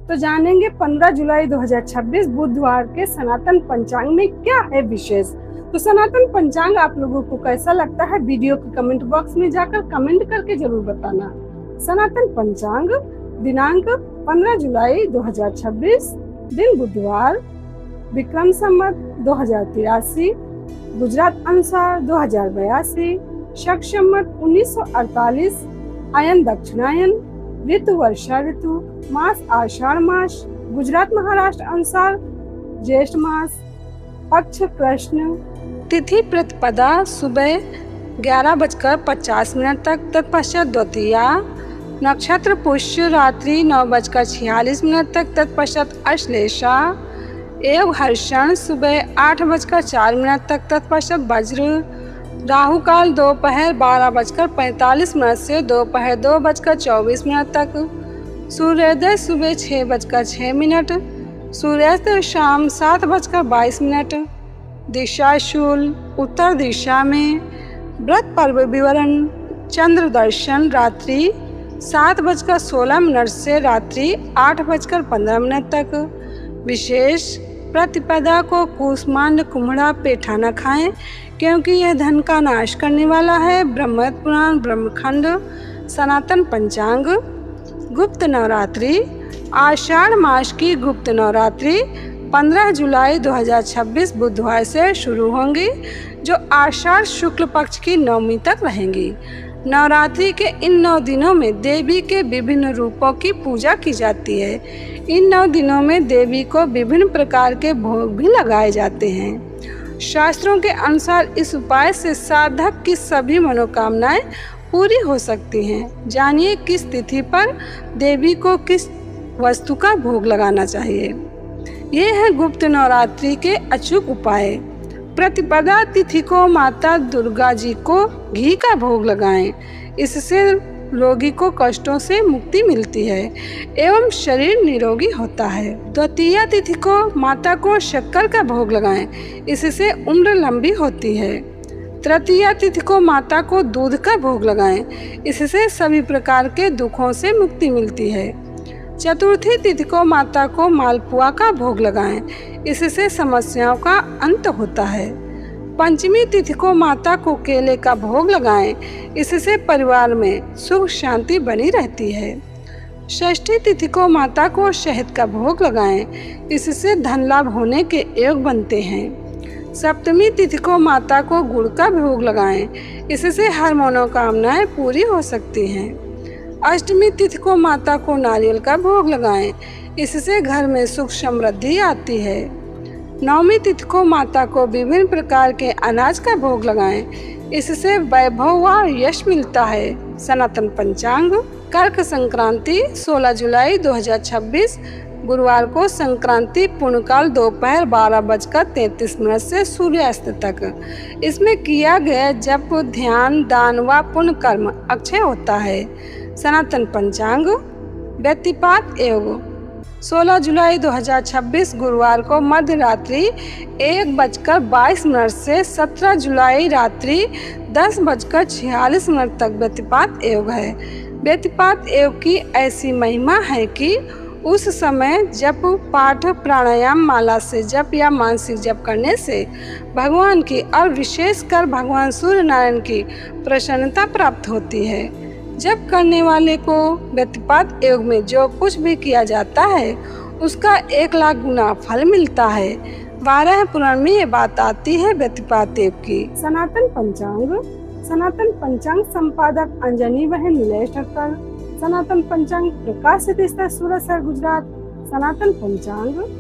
तो जानेंगे 15 जुलाई 2026 बुधवार के सनातन पंचांग में क्या है विशेष। तो सनातन पंचांग आप लोगों को कैसा लगता है, वीडियो के कमेंट बॉक्स में जाकर कमेंट करके जरूर बताना। सनातन पंचांग दिनांक 15 जुलाई 2026, दिन बुधवार, विक्रम संवत 2083, गुजरात अनुसार 2082, शक संवत 1948, आयन दक्षिणायन, ऋतु वर्षा ऋतु, मास आषाढ़ मास, गुजरात महाराष्ट्र अनुसार ज्येष्ठ मास, पक्ष कृष्ण, तिथि प्रतिपदा सुबह 11:50 तक, तत्पश्चात द्वितीया, नक्षत्र पुष्य रात्रि 9:46 तक, तत्पश्चात अश्लेषा एवं हर्षण सुबह 8:04 तक, तत्पश्चात वज्र, राहु काल दोपहर 12:45 से दोपहर 2:24 तक, सूर्योदय सुबह 6:06, सूर्यास्त शाम 7:22, दिशा शूल उत्तर दिशा में, व्रत पर्व विवरण, चंद्र दर्शन रात्रि 7:16 से रात्रि 8:15 तक। विशेष प्रतिपदा को कूष्मांड कुम्हड़ा पेठा न खाएं, क्योंकि यह धन का नाश करने वाला है। ब्रह्म पुराण ब्रह्मखंड। सनातन पंचांग। गुप्त नवरात्रि। आषाढ़ मास की गुप्त नवरात्रि 15 जुलाई 2026 बुधवार से शुरू होंगी, जो आषाढ़ शुक्ल पक्ष की नवमी तक रहेंगी। नवरात्रि के इन 9 दिनों में देवी के विभिन्न रूपों की पूजा की जाती है। इन 9 दिनों में देवी को विभिन्न प्रकार के भोग भी लगाए जाते हैं। शास्त्रों के अनुसार इस उपाय से साधक की सभी मनोकामनाएं पूरी हो सकती हैं। जानिए किस तिथि पर देवी को किस वस्तु का भोग लगाना चाहिए। ये है गुप्त नवरात्रि के अचूक उपाय। प्रतिपदा तिथि को माता दुर्गा जी को घी का भोग लगाएं। इससे रोगी को कष्टों से मुक्ति मिलती है एवं शरीर निरोगी होता है। द्वितीया तिथि को माता को शक्कर का भोग लगाएं। इससे उम्र लंबी होती है। तृतीया तिथि को माता को दूध का भोग लगाएं। इससे सभी प्रकार के दुखों से मुक्ति मिलती है। चतुर्थी तिथि को माता को मालपुआ का भोग लगाएं। इससे समस्याओं का अंत होता है। पंचमी तिथि को माता को केले का भोग लगाएं। इससे परिवार में सुख शांति बनी रहती है। षष्ठी तिथि को माता को शहद का भोग लगाएं। इससे धन लाभ होने के योग बनते हैं। सप्तमी तिथि को माता को गुड़ का भोग लगाएं। इससे हर मनोकामनाएं पूरी हो सकती हैं। अष्टमी तिथि को माता को नारियल का भोग लगाएं। इससे घर में सुख समृद्धि आती है। नवमी तिथि को माता को विभिन्न प्रकार के अनाज का भोग लगाएं। इससे वैभव व यश मिलता है। सनातन पंचांग। कर्क संक्रांति 16 जुलाई 2026 गुरुवार को संक्रांति पूर्णकाल दोपहर 12:33 से सूर्यास्त तक। इसमें किया गया जप, ध्यान, दान व पुण्य कर्म अक्षय होता है। सनातन पंचांग। व्यतिपात योग 16 जुलाई 2026 गुरुवार को मध्य रात्रि 1:22 से 17 जुलाई रात्रि 10:46 तक व्यतिपात योग है। व्यतिपात योग की ऐसी महिमा है कि उस समय जप, पाठ, प्राणायाम, माला से जप या मानसिक जप करने से भगवान की और विशेषकर भगवान सूर्य नारायण की प्रसन्नता प्राप्त होती है। जप करने वाले को व्यतिपात योग में जो कुछ भी किया जाता है उसका 1 लाख गुना फल मिलता है। 12 पुराण में ये बात आती है व्यतिपात योग की। सनातन पंचांग। सनातन पंचांग संपादक अंजनी बहन नीलेश ठक्कर। सनातन पंचांग प्रकाशित स्थल सूरत शहर गुजरात। सनातन पंचांग।